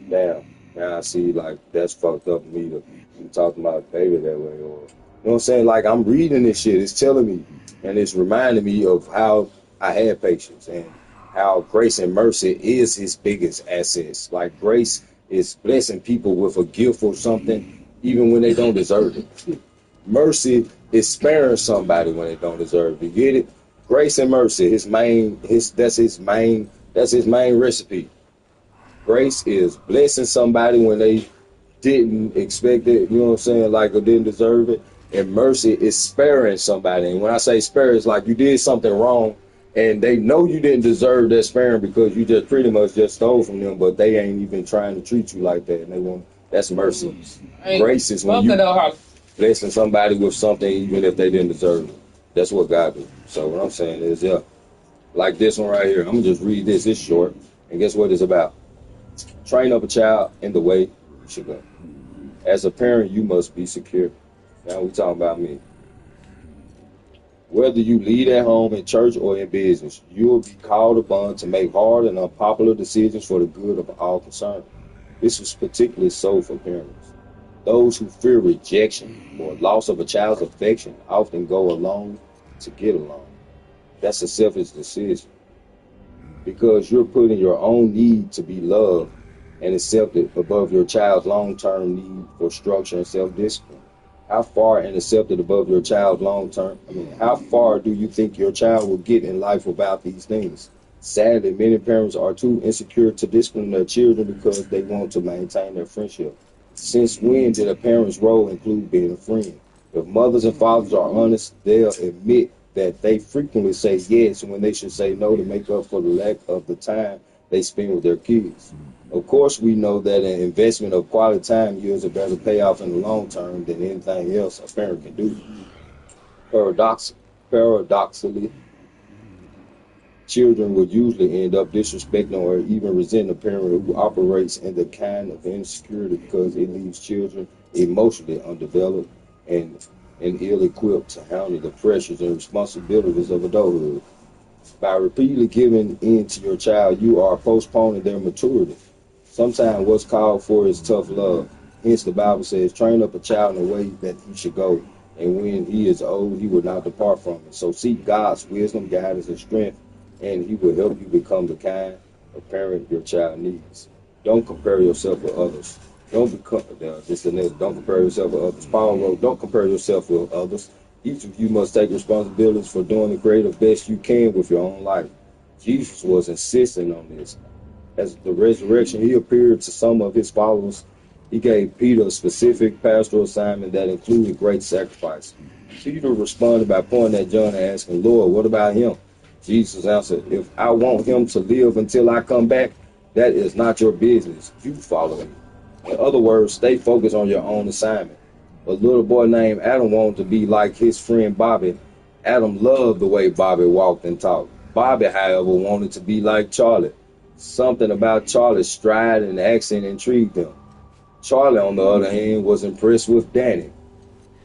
B: damn, now I see, like, that's fucked up with me to be talking about a baby that way. Or, you know what I'm saying? Like, I'm reading this shit. It's telling me, and it's reminding me of how I had patience and how grace and mercy is his biggest assets. Like, grace is blessing people with a gift or something, even when they don't deserve it. Mercy is sparing somebody when they don't deserve it. You get it? Grace and mercy, that's his main recipe. Grace is blessing somebody when they didn't expect it, you know what I'm saying, like, or didn't deserve it. And mercy is sparing somebody. And when I say spare, it's like you did something wrong and they know you didn't deserve that sparing because you just pretty much just stole from them, but they ain't even trying to treat you like that. And they want, that's mercy. Grace is when you blessing somebody with something even if they didn't deserve it. That's what God do. So what I'm saying is, yeah, like this one right here. I'm gonna just read this. It's short, and guess what it's about? Train up a child in the way you should go. As a parent, you must be secure. Now we talking about me. Whether you lead at home, in church, or in business, you will be called upon to make hard and unpopular decisions for the good of all concerned. This is particularly so for parents. Those who fear rejection or loss of a child's affection often go alone to get along. That's a selfish decision because you're putting your own need to be loved and accepted above your child's long-term need for structure and self-discipline. How far and accepted above your child's how far do you think your child will get in life without these things? Sadly, many parents are too insecure to discipline their children because they want to maintain their friendship. Since when did a parent's role include being a friend? If mothers and fathers are honest, they'll admit that they frequently say yes when they should say no to make up for the lack of the time they spend with their kids. Of course, we know that an investment of quality time yields a better payoff in the long term than anything else a parent can do. Paradoxically, children will usually end up disrespecting or even resenting a parent who operates in the kind of insecurity because it leaves children emotionally undeveloped and ill-equipped to handle the pressures and responsibilities of adulthood. By repeatedly giving in to your child, you are postponing their maturity. Sometimes what's called for is tough love. Hence the Bible says, train up a child in the way that he should go, and when he is old, he will not depart from it. So seek God's wisdom, guidance, and strength, and he will help you become the kind of parent your child needs. Don't compare yourself with others. Don't compare yourself with others. Paul wrote, don't compare yourself with others. Each of you must take responsibilities for doing the creative best you can with your own life. Jesus was insisting on this. As the resurrection, he appeared to some of his followers. He gave Peter a specific pastoral assignment that included great sacrifice. Peter responded by pointing at John and asking, Lord, what about him? Jesus answered, if I want him to live until I come back, that is not your business. You follow me. In other words, stay focused on your own assignment. A little boy named Adam wanted to be like his friend Bobby. Adam loved the way Bobby walked and talked. Bobby, however, wanted to be like Charlie. Something about Charlie's stride and accent intrigued him. Charlie, on the other hand, was impressed with Danny.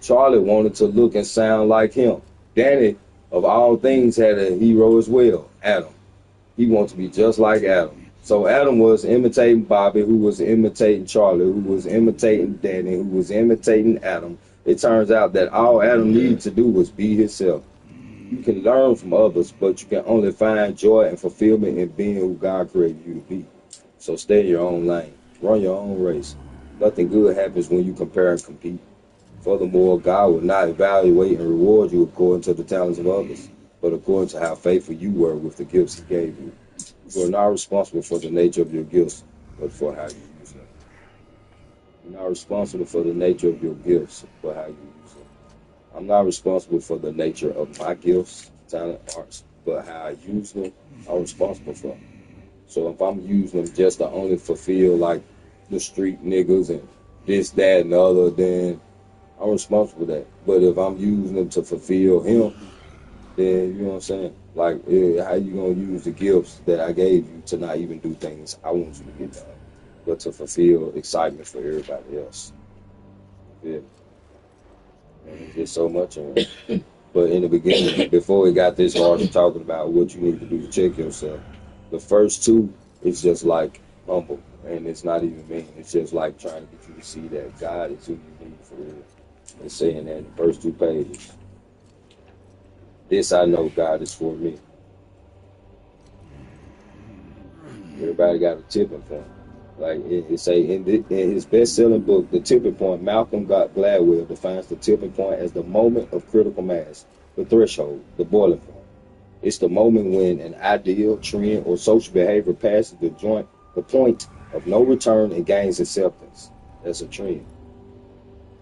B: Charlie wanted to look and sound like him. Danny, of all things, had a hero as well, Adam. He wanted to be just like Adam. So Adam was imitating Bobby, who was imitating Charlie, who was imitating Danny, who was imitating Adam. It turns out that all Adam needed to do was be himself. You can learn from others, but you can only find joy and fulfillment in being who God created you to be. So stay in your own lane. Run your own race. Nothing good happens when you compare and compete. Furthermore, God will not evaluate and reward you according to the talents of others, but according to how faithful you were with the gifts he gave you. You are not responsible for the nature of your gifts, but for how you use them. You're not responsible for the nature of your gifts, but how you use them. I'm not responsible for the nature of my gifts, talent, arts, but how I use them, I'm responsible for them. So if I'm using them just to only fulfill like the street niggas and this, that, and the other, then I'm responsible for that. But if I'm using them to fulfill Him, then you know what I'm saying. Like, how you gonna use the gifts that I gave you to not even do things I want you to get done, but to fulfill excitement for everybody else? Yeah, and there's just so much in it. But in the beginning, before we got this hard to talking about what you need to do to check yourself, the first two, it's just like humble, and it's not even mean. It's just like trying to get you to see that God is who you need for real. And saying that in the first 2 pages, this I know God is for me. Everybody got a tipping point. Like it say in his best-selling book, The Tipping Point, Malcolm Gladwell defines the tipping point as the moment of critical mass, the threshold, the boiling point. It's the moment when an ideal, trend, or social behavior passes the point of no return and gains acceptance. That's a trend.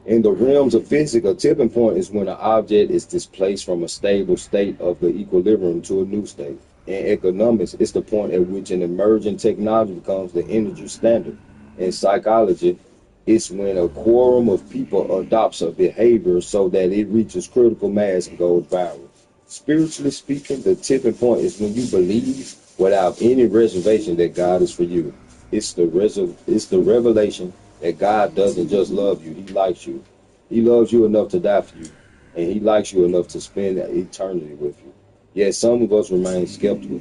B: In the realms of physics, a tipping point is when an object is displaced from a stable state of the equilibrium to a new state. In economics, it's the point at which an emerging technology becomes the industry standard. In psychology, it's when a quorum of people adopts a behavior so that it reaches critical mass and goes viral. Spiritually speaking, the tipping point is when you believe without any reservation that God is for you. It's the revelation that God doesn't just love you, He likes you. He loves you enough to die for you, and He likes you enough to spend eternity with you. Yet some of us remain skeptical.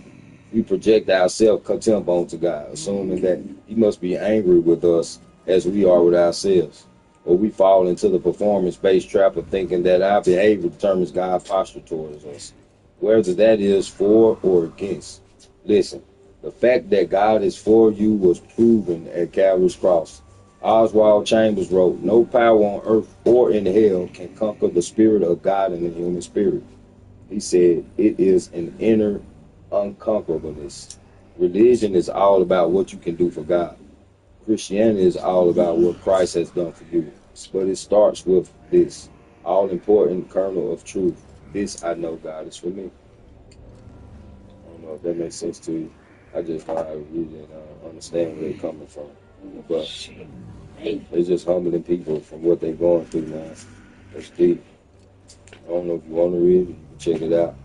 B: We project our self-contempt onto God, assuming that He must be angry with us as we are with ourselves. Or we fall into the performance-based trap of thinking that our behavior determines God's posture towards us, whether that is for or against. Listen, the fact that God is for you was proven at Calvary's cross. Oswald Chambers wrote, "No power on earth or in hell can conquer the spirit of God in the human spirit." He said, it is an inner unconquerableness. Religion is all about what you can do for God. Christianity is all about what Christ has done for you. But it starts with this all-important kernel of truth. This I know God is for me. I don't know if that makes sense to you. I just know how to read and understand where they're coming from. But it's just humbling people from what they're going through, man. It's deep. I don't know if you want to read it, check it out.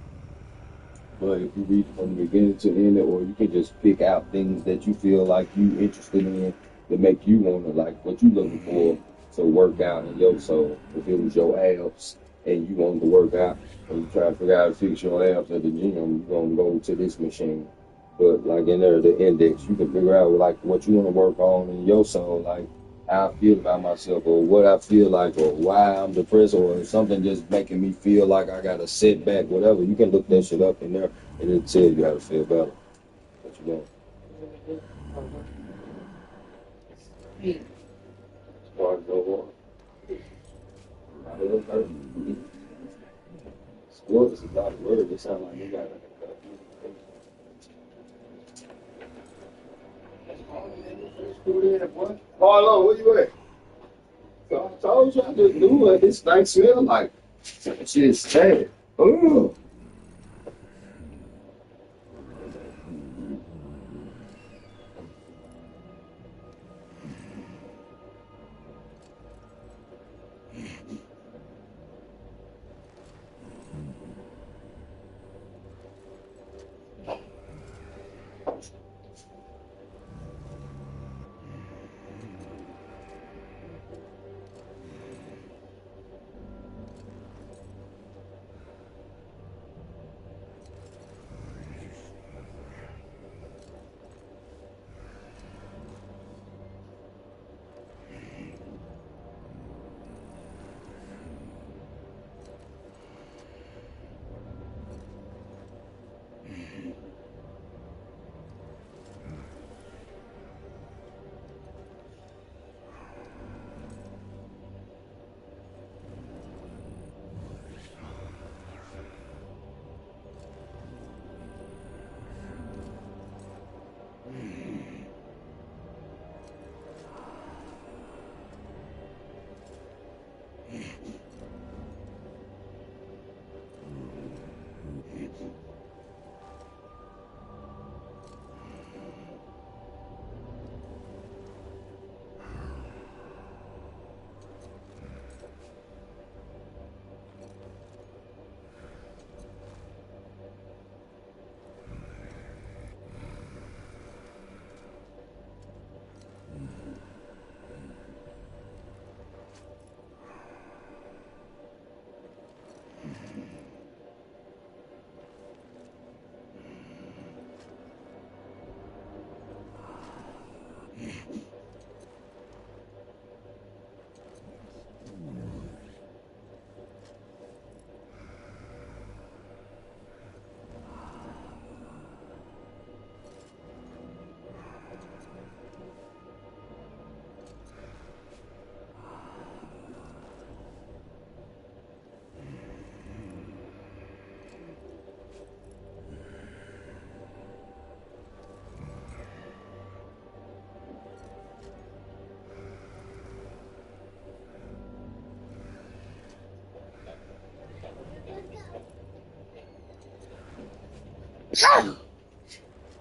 B: But if you read from the beginning to the end, or you can just pick out things that you feel like you interested in that make you want to, like what you looking for to work out in your soul. If it was your abs and you wanted to work out, and you try to figure out how to fix your abs at the gym, you're going to go to this machine. But like in there, the index, you can figure out like what you want to work on in your soul, like how I feel about myself, or what I feel like, or why I'm depressed, or something just making me feel like I got a setback, whatever. You can look that shit up in there, and it'll tell you how to feel better. What you doing? As far as go on. School is a lot of words. It sounds like you got Harlow, where you at? So I told you I just knew what this thing smell like. Shit's sad. Ooh.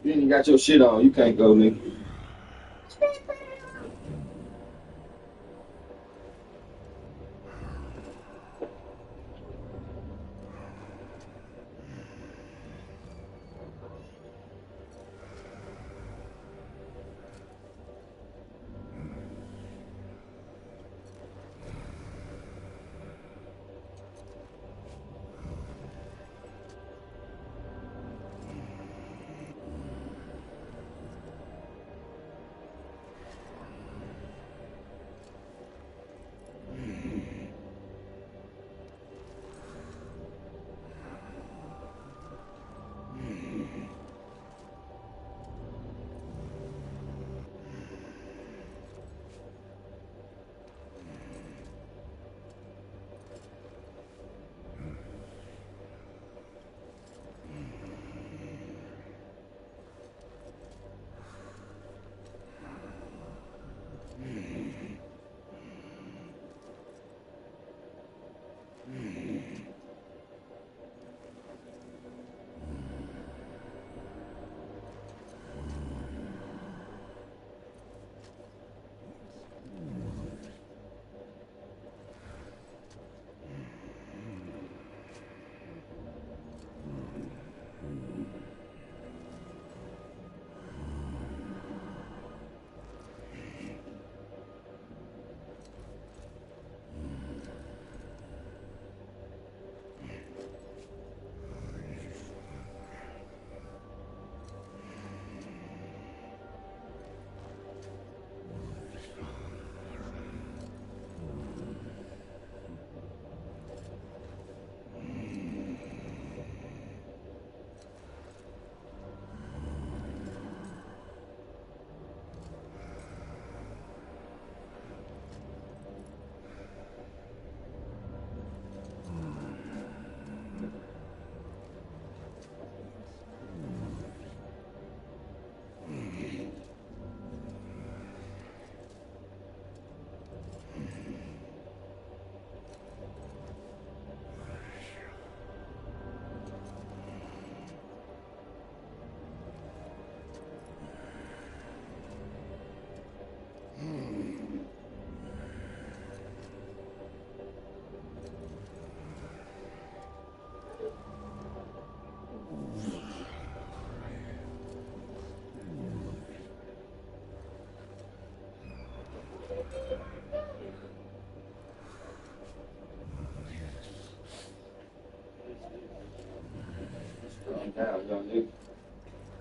B: You ain't got your shit on. You can't go, nigga.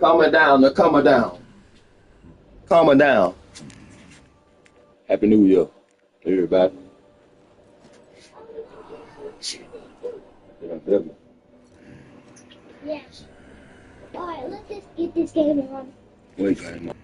B: Calm it down, now calm it down. Calm it down. Happy New Year, everybody.
A: Yeah. Alright, let's just get this game on.
B: Wait, game on.